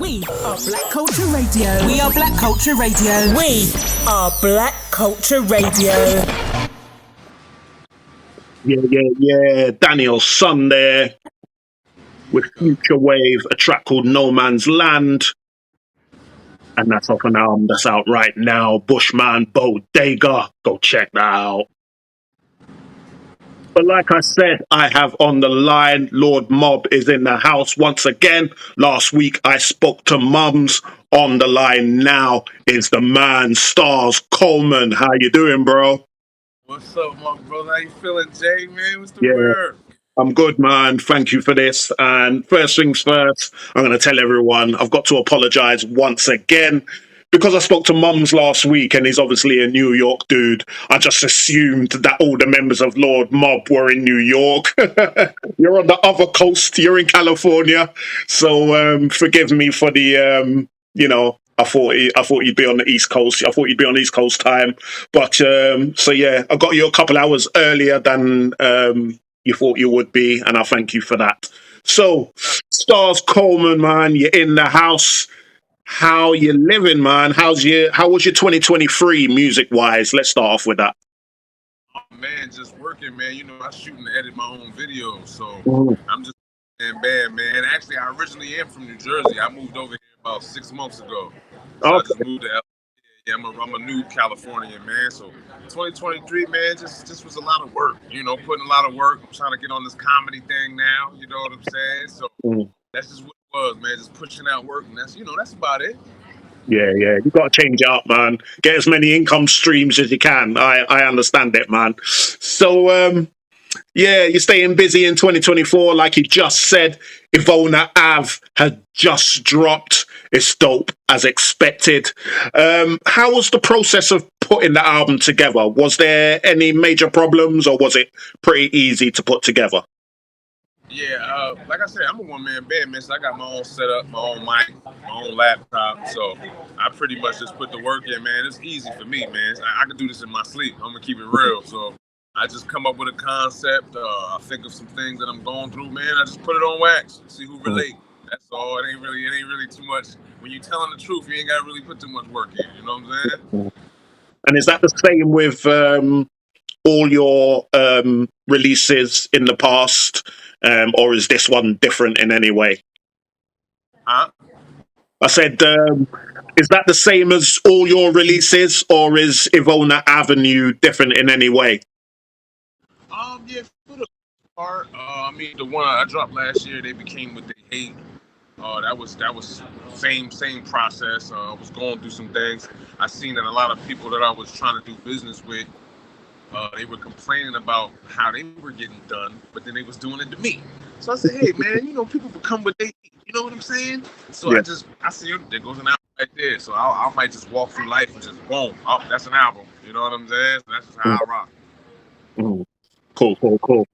We are Black Culture Radio. We are Black Culture Radio. We are Black Culture Radio. Yeah. Daniel Son there with Future Wave, a track called No Man's Land. And that's off an album that's out right now. Bushman Bodega. Go check that out. But like I said, I have on the line, Lord Mob is in the house once again. Last week I spoke to Mums. On the line now is the man, Starz Coleman. How you doing, bro? What's up, my brother? How you feeling, Jay, man? What's the Yeah. word? I'm good, man. Thank you for this. And first things first, I'm going to tell everyone I've got to apologize once again because I spoke to Mums last week and he's obviously a New York dude. I just assumed that all the members of Lord Mob were in New York. You're on the other coast. You're in California. So forgive me for the, I thought you'd be on the East Coast. I thought you'd be on East Coast time. But so yeah, I got you a couple hours earlier than you thought you would be, and I thank you for that. So, Starz Coleman, man, you're in the house. How you living, man? How was your 2023 music wise? Let's start off with that. Oh, man, just working, man. You know, I shoot and edit my own videos, so I'm just bad, man. Actually, I originally am from New Jersey. I moved over here about 6 months ago. So I just moved to LA. Yeah, I'm a new Californian, man. So 2023, man, just was a lot of work. You know, putting a lot of work. I'm trying to get on this comedy thing now. You know what I'm saying? So that's just what it was, man. Just pushing out work, and that's about it. Yeah. You got to change it up, man. Get as many income streams as you can. I understand it, man. So yeah, you're staying busy in 2024, like you just said. Ivona Ave had just dropped. It's dope as expected. How was the process of putting the album together? Was there any major problems, or was it pretty easy to put together? Yeah, like I said, I'm a one-man band, man. So I got my own setup, my own mic, my own laptop. So I pretty much just put the work in, man. It's easy for me, man. I can do this in my sleep. I'm gonna keep it real. So I just come up with a concept. I think of some things that I'm going through, man. I just put it on wax, see who relate. That's all. It ain't really too much. When you telling the truth, you ain't gotta really put too much work in. You know what I'm saying? And is that the same with all your releases in the past, or is this one different in any way? Huh? I said, is that the same as all your releases, or is Ivona Avenue different in any way? Yeah, for the part. I mean, the one I dropped last year, They Became What They Hate. That was same process. I was going through some things. I seen that a lot of people that I was trying to do business with, they were complaining about how they were getting done, but then they was doing it to me. So I said, hey man, you know, people become what they hate. You know what I'm saying? So Yeah. I see there goes an album right there. So I might just walk through life and just boom, oh, that's an album. You know what I'm saying? So that's just how I rock. Cool.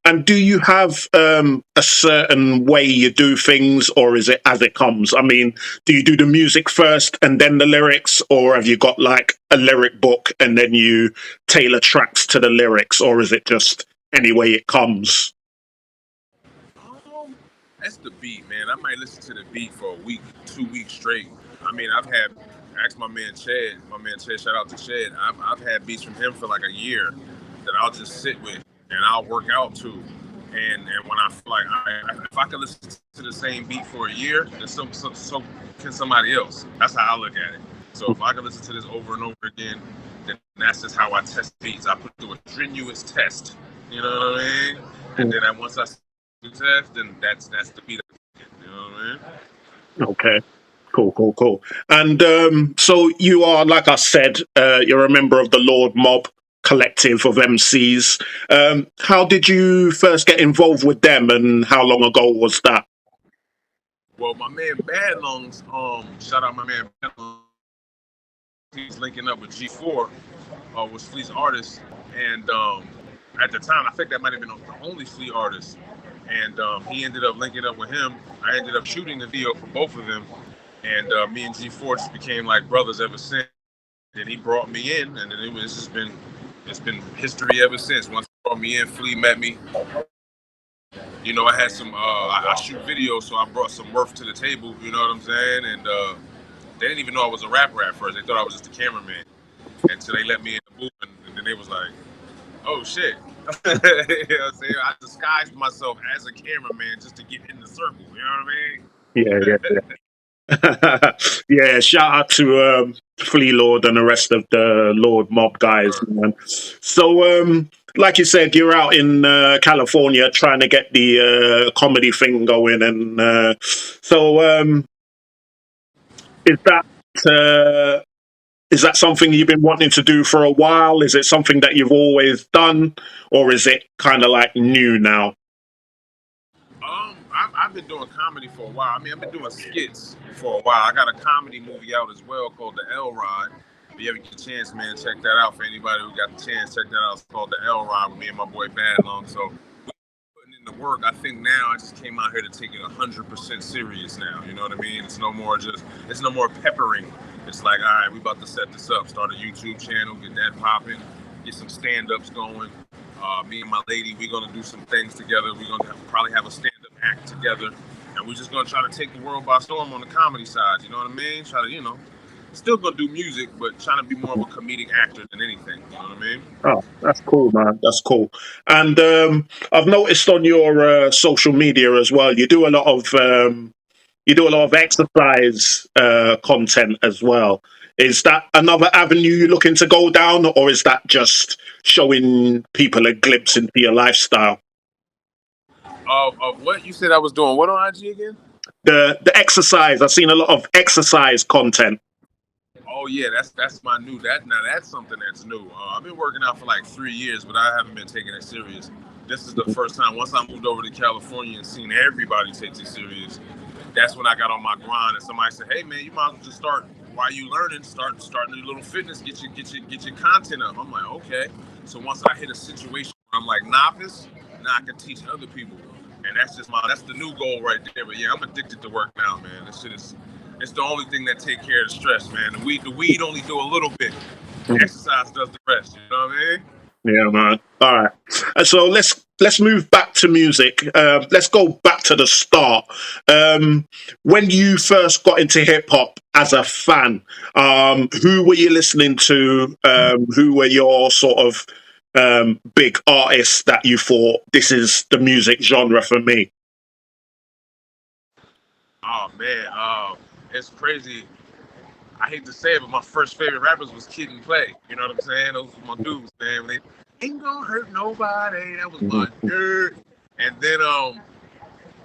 And do you have a certain way you do things, or is it as it comes? I mean, do you do the music first and then the lyrics, or have you got like a lyric book and then you tailor tracks to the lyrics, or is it just any way it comes? That's the beat, man. I might listen to the beat for a week, 2 weeks straight. I mean, ask my man Chad, shout out to Chad. I've had beats from him for like a year that I'll just sit with and I'll work out to. And when I feel like if I can listen to the same beat for a year, then so can somebody else. That's how I look at it. So if I can listen to this over and over again, then that's just how I test beats. I put through a strenuous test. You know what I mean? And then once I test, then that's the beat. You know what I mean? Okay. Cool. And so you are, like I said, you're a member of the Lord Mob collective of MCs. How did you first get involved with them, and how long ago was that? Well, my man Bad Lungs, shout out my man Bad Lungs. He's linking up with G4, was Fleet's artist, and at the time, I think that might have been the only Fleet artist. And he ended up linking up with him. I ended up shooting the video for both of them, and me and G4 just became like brothers ever since. And he brought me in, and then it's been history ever since. Once he brought me in, Flea met me. I had some. I shoot videos, so I brought some worth to the table. You know what I'm saying? And they didn't even know I was a rapper at first. They thought I was just a cameraman. And so they let me in the booth, and then they was like, "Oh shit!" You know what I'm saying? I disguised myself as a cameraman just to get in the circle. You know Yeah, what I mean? yeah. Yeah, shout out to Flea Lord and the rest of the Lord Mob guys, man. So, like you said, you're out in California trying to get the comedy thing going, and is that uh, is that something you've been wanting to do for a while? Is it something that you've always done, or is it kind of like new now? I've been doing comedy for a while. I mean, I've been doing skits for a while. I got a comedy movie out as well called The L Rod. If you ever get a chance, man, check that out. For anybody who got the chance, check that out. It's called The L Rod with me and my boy Bad Long. So putting in the work. I think now I just came out here to take it 100% serious now. You know what I mean? It's no more peppering. It's like, all right, we about to set this up, start a YouTube channel, get that popping, get some stand-ups going. Me and my lady, we're gonna do some things together. We're gonna probably have a stand-up act together, and we're just gonna try to take the world by storm on the comedy side. You know what I mean? Try to, still gonna do music, but trying to be more of a comedic actor than anything. You know what I mean? Oh, that's cool, man. That's cool. And I've noticed on your social media as well, you do a lot of exercise content as well. Is that another avenue you're looking to go down, or is that just showing people a glimpse into your lifestyle? Of what you said I was doing? What on IG again? The exercise. I've seen a lot of exercise content. Oh yeah, that's my new that now that's something that's new. I've been working out for like 3 years, but I haven't been taking it serious. This is the first time. Once I moved over to California and seen everybody take it serious, that's when I got on my grind. And somebody said, "Hey man, you might as well just start while you learning. Start a little fitness. Get your content up." I'm like, okay. So once I hit a situation where I'm like novice, now I can teach other people, and that's the new goal right there. But yeah, I'm addicted to work now, man. This shit is it's the only thing that take care of the stress, man. The weed only do a little bit. The exercise does the rest. You know what I mean? Yeah, man. All right. So let's move back to music. Let's go back to the start. When you first got into hip hop as a fan, who were you listening to? Who were your sort of big artists that you thought this is the music genre for me? Oh man, it's crazy. I hate to say it, but my first favorite rappers was Kid and Play. You know what I'm saying? Those were my dudes, man. They ain't gonna hurt nobody. That was my dirt. And then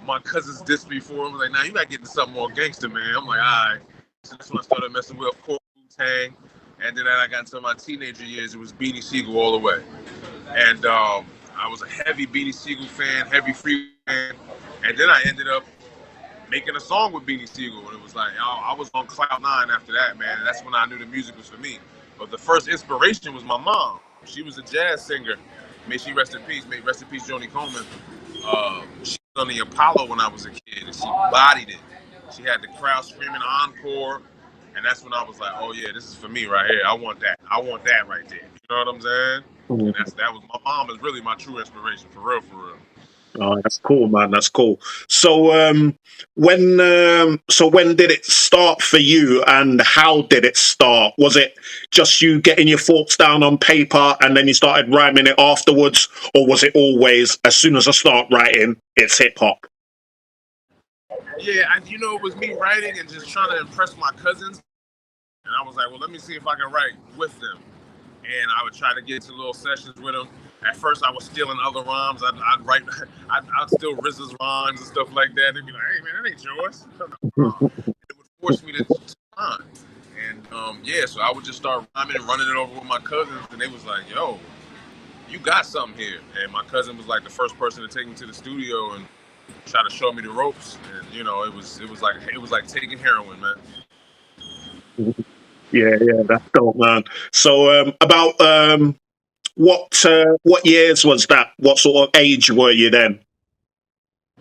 my cousins dissed me for it. Was like, nah, you gotta get into something more gangster, man. I'm like, all right. So that's when I started messing with, of course, Wu-Tang. And then I got into my teenager years, it was Beanie Siegel all the way. And I was a heavy Beanie Siegel fan, heavy Free fan. And then I ended up making a song with Beanie Siegel, and it was like I was on cloud nine after that, man. And that's when I knew the music was for me. But the first inspiration was my mom. She was a jazz singer. May she rest in peace. May rest in peace, Joni Coleman. She was on the Apollo when I was a kid, and she bodied it. She had the crowd screaming encore, and that's when I was like, oh yeah, this is for me right here. I want that. I want that right there. You know what I'm saying? And that was my mom is really my true inspiration for real, for real. Oh, that's cool, man. That's cool. So, when did it start for you, and how did it start? Was it just you getting your thoughts down on paper, and then you started rhyming it afterwards, or was it always as soon as I start writing, it's hip hop? Yeah, it was me writing and just trying to impress my cousins. And I was like, well, let me see if I can write with them. And I would try to get into little sessions with them. At first, I was stealing other rhymes. I'd write, I'd steal RZA's rhymes and stuff like that. They'd be like, hey, man, that ain't yours. It would force me to rhyme. And yeah, so I would just start rhyming and running it over with my cousins. And they was like, yo, you got something here. And my cousin was like the first person to take me to the studio and try to show me the ropes. And, it was like taking heroin, man. Yeah, yeah, that's dope, man. So, about what years was that? What sort of age were you then?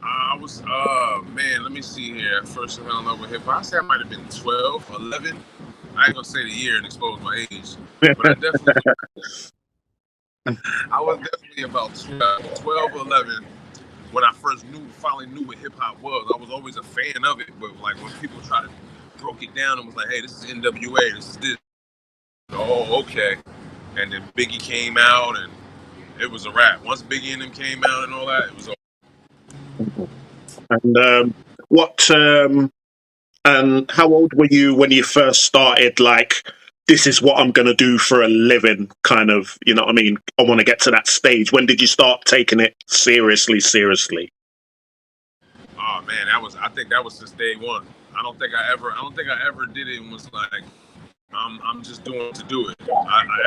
I was, man, let me see here. First I fell in love with hip hop. I say I might have been 12, 11. I ain't gonna say the year and expose my age, but I was definitely about 12 or 11. when I first finally knew what hip hop was. I was always a fan of it, but like when people tried to broke it down and was like, "Hey, this is NWA, this is this." Oh, okay. And then Biggie came out, and it was a wrap. Once Biggie and them came out and all that, it was over. And what and how old were you when you first started? Like, this is what I'm gonna do for a living, kind of. You know what I mean? I want to get to that stage. When did you start taking it seriously? Seriously? Oh man, I think that was since day one. I don't think I ever did it and was like, I'm just doing to do it.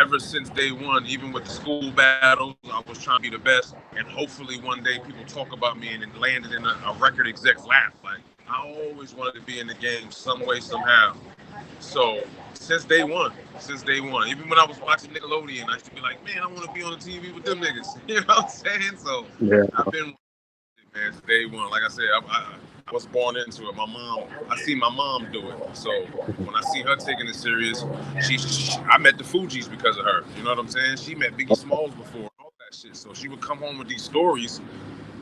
Ever since day one, even with the school battles, I was trying to be the best, and hopefully one day people talk about me and it landed in a record exec's lap. Like I always wanted to be in the game some way, somehow. So since day one, even when I was watching Nickelodeon, I used to be like, man, I want to be on the TV with them niggas. You know what I'm saying? So Yeah. I've been, man, since day one. Like I said, I was born into it. I see my mom do it. So when I see her taking it serious, I met the Fugees because of her. You know what I'm saying? She met Biggie Smalls before, all that shit. So she would come home with these stories.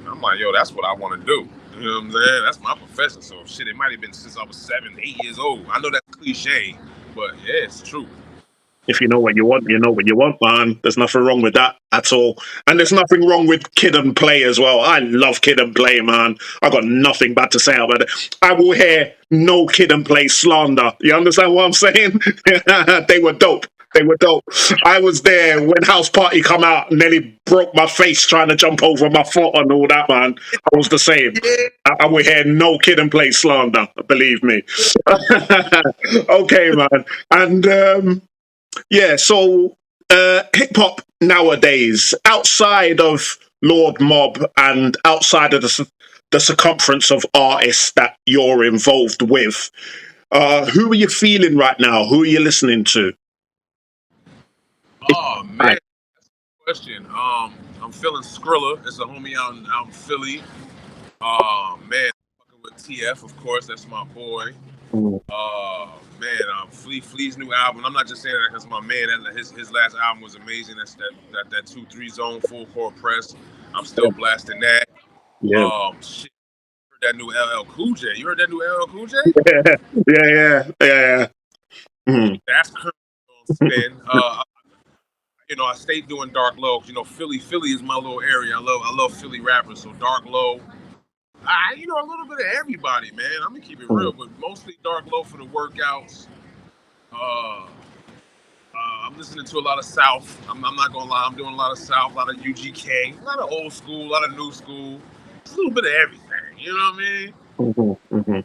I'm like, yo, that's what I want to do. You know what I'm saying? That's my profession. So shit, it might have been since I was 7, 8 years old. I know that's cliche, but yeah, it's true. If you know what you want, you know what you want, man. There's nothing wrong with that at all. And there's nothing wrong with Kid and Play as well. I love Kid and Play, man. I got nothing bad to say about it. I will hear no Kid and Play slander. You understand what I'm saying? They were dope. They were dope. I was there when House Party come out, nearly broke my face trying to jump over my foot and all that, man. I was the same. I will hear no Kid and Play slander, believe me. Okay, man. And yeah, so hip hop nowadays, outside of Lord Mob and outside of the circumference of artists that you're involved with, who are you feeling right now? Who are you listening to? Oh man, question. I'm feeling Skrilla. It's a homie out in Philly. Man, fucking with TF, of course. That's my boy. Mm, Man, Flea's new album. I'm not just saying that because my man, his last album was amazing. That's that 2-3 zone full court press. I'm still blasting that. yeah, Shit, heard that new LL Cool J. You heard that new LL Cool J? yeah. Mm, That's currently on spin. I stayed doing Dark Low. Philly is my little area. I love Philly rappers. So Dark Low. A little bit of everybody, man. I'm gonna keep it mm. real, but mostly Dark Low for the workouts. Uh, I'm listening to a lot of South. I'm not gonna lie. I'm doing a lot of South, a lot of UGK, a lot of old school, a lot of new school. It's a little bit of everything. You know what I mean? Mhm.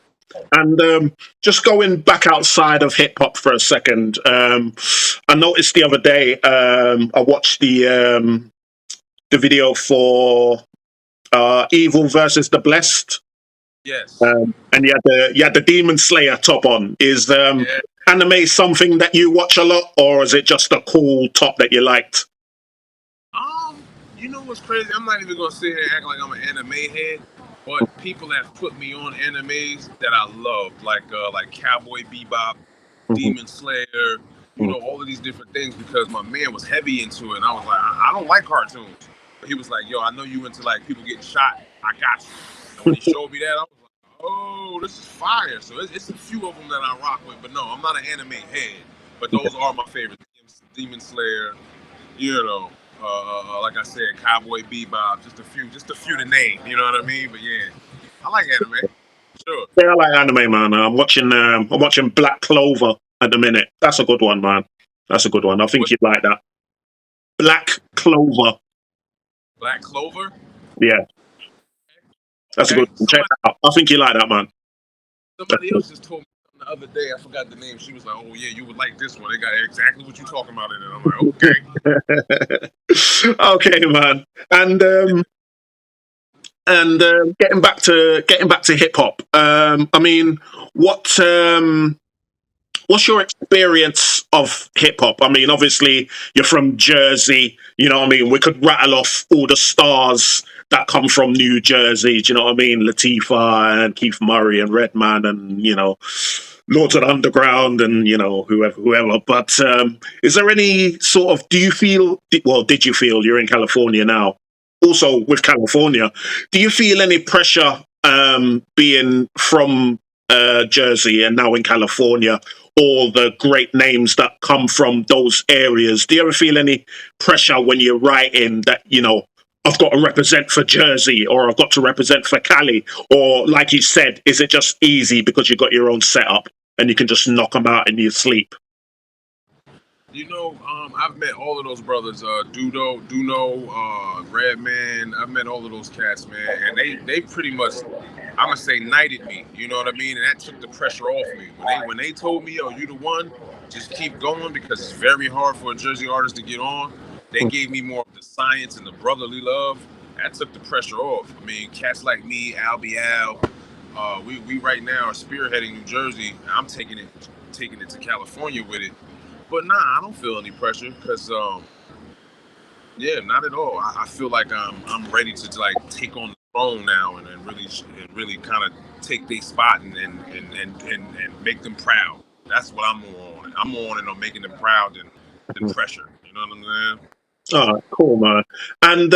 And just going back outside of hip hop for a second, I noticed the other day I watched the video for Evil versus the Blessed, Yes. and you had the Demon Slayer top on. Is Yeah. anime something that you watch a lot, or is it just a cool top that you liked? You know what's crazy? I'm not even gonna sit here and act like I'm an anime head, but people have put me on animes that I love, like Cowboy Bebop, Mhm, Demon Slayer, mhm, all of these different things because my man was heavy into it, and I was like, I don't like cartoons. But he was like, yo, I know you into like people getting shot. I got you. And when he showed me that, I was like, oh, this is fire. So it's a few of them that I rock with, but no, I'm not an anime head. But those are my favorites: Demon Slayer, you know, like I said, Cowboy Bebop, just a few to name. You know what I mean? But yeah, I like anime. Sure. Yeah, I like anime, man. I'm watching Black Clover at the minute. That's a good one, man. That's a good one. I think What, you'd like that. Black Clover. Black Clover? Yeah, that's a good Okay. one. Check that out. I think you like that, man. Somebody else just told me the other day. I forgot the name. She was like, "Oh yeah, you would like this one. They got exactly what you're talking about in it." I'm like, "Okay." Okay, man. And getting back to hip hop. I mean, what what's your experience of hip hop? I mean, obviously you're from Jersey. You know what I mean. We could rattle off all the stars that come from New Jersey. Do you know what I mean? Latifah and Keith Murray and Redman and Lords of the Underground and whoever. But is there any sort of? Do you feel? Well, did you feel? You're in California now. also with California, do you feel any pressure being from Jersey and now in California? All the great names that come from those areas. Do you ever feel any pressure when you're writing that, I've got to represent for Jersey or I've got to represent for Cali? Or, like you said, is it just easy because you've got your own setup and you can just knock them out in your sleep? I've met all of those brothers, Duno, Redman. I've met all of those cats, man, and they pretty much, I'm gonna say, knighted me. You know what I mean? And that took the pressure off me when they told me, "Yo, you the one. Just keep going," because it's very hard for a Jersey artist to get on. They gave me more of the science and the brotherly love. That took the pressure off. I mean, cats like me, Al, we right now are spearheading New Jersey. I'm taking it to California with it. But nah, I don't feel any pressure because, yeah, not at all. I feel like I'm ready to like take on the throne now and really kind of take their spot and make them proud. That's what I'm more on. I'm more on it on making them proud than pressure. You know what I'm saying? Oh, cool, man. And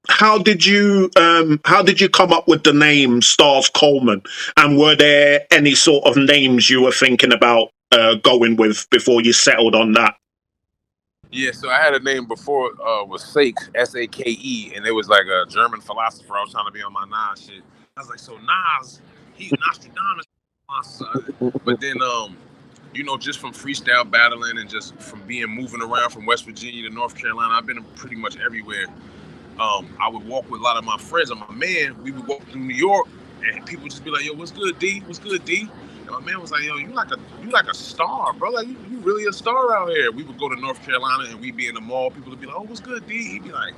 how did you come up with the name Starz Coleman? And were there any sort of names you were thinking about going with before you settled on that? Yeah, so I had a name before, was Sake, Sake, and it was like a German philosopher. I was trying to be on my Nas shit. I was like, so Nas, he's Nostradamus, my son. But then, just from freestyle battling and just from moving around from West Virginia to North Carolina, I've been pretty much everywhere. I would walk with a lot of my friends and my man. We would walk through New York, and people would just be like, "Yo, what's good, D? What's good, D?" And my man was like, "Yo, you like a star, bro. Like you really a star out here." We would go to North Carolina and we'd be in the mall. People would be like, "Oh, what's good, D?" He'd be like,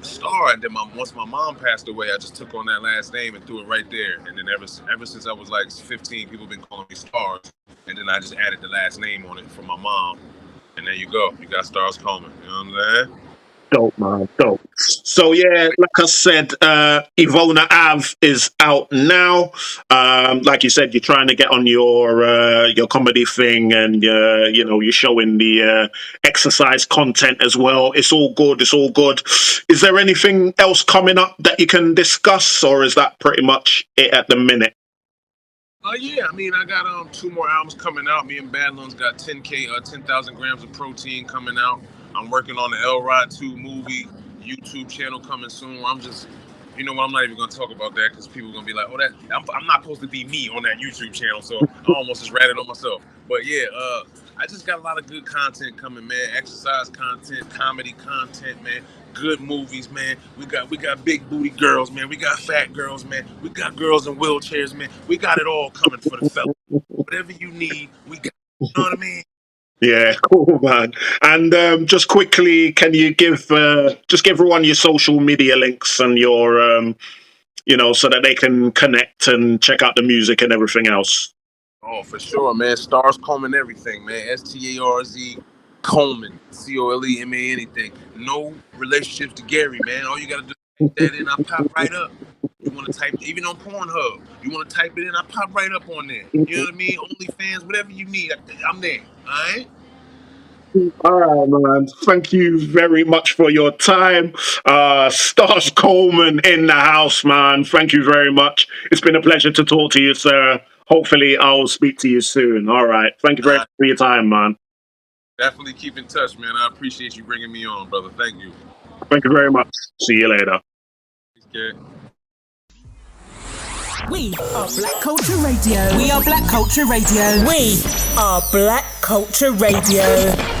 "Star." And then once my mom passed away, I just took on that last name and threw it right there. And then ever since I was like 15, people been calling me Starz. And then I just added the last name on it from my mom. And there you go. You got Starz Coleman. You know what I'm saying? Dope, man, dope. So yeah, like I said, Ivona Ave is out now. Like you said, you're trying to get on your comedy thing, and you're showing the exercise content as well. It's all good. It's all good. Is there anything else coming up that you can discuss, or is that pretty much it at the minute? Yeah, I mean, I got 2 more albums coming out. Me and Badlands got 10,000 grams of protein coming out. I'm working on the El Rod 2 movie, YouTube channel coming soon. I'm just, you know what, I'm not even going to talk about that because people are going to be like, oh, I'm not supposed to be me on that YouTube channel, so I almost just ratted on myself. But yeah, I just got a lot of good content coming, man. Exercise content, comedy content, man. Good movies, man. We got big booty girls, man. We got fat girls, man. We got girls in wheelchairs, man. We got it all coming for the fella. Whatever you need, we got. You know what I mean? Yeah, cool, man. And just quickly, can you give everyone your social media links and your so that they can connect and check out the music and everything else? Oh, for sure, man. Starz Coleman everything, man. STARZ Coleman, COLEMA anything. No relationships to Gary, man. All you gotta do is type that in, I pop right up. You want to type, even on Pornhub, you want to type it in, I pop right up on there. You know what I mean? OnlyFans, whatever you need, I'm there. All right. All right, man. Thank you very much for your time. Starz Coleman in the house, man. Thank you very much. It's been a pleasure to talk to you, sir. Hopefully, I'll speak to you soon. All right. Thank you very much for your time, man. Definitely keep in touch, man. I appreciate you bringing me on, brother. Thank you. Thank you very much. See you later. Okay. We are Black Culture Radio. We are Black Culture Radio. We are Black Culture Radio.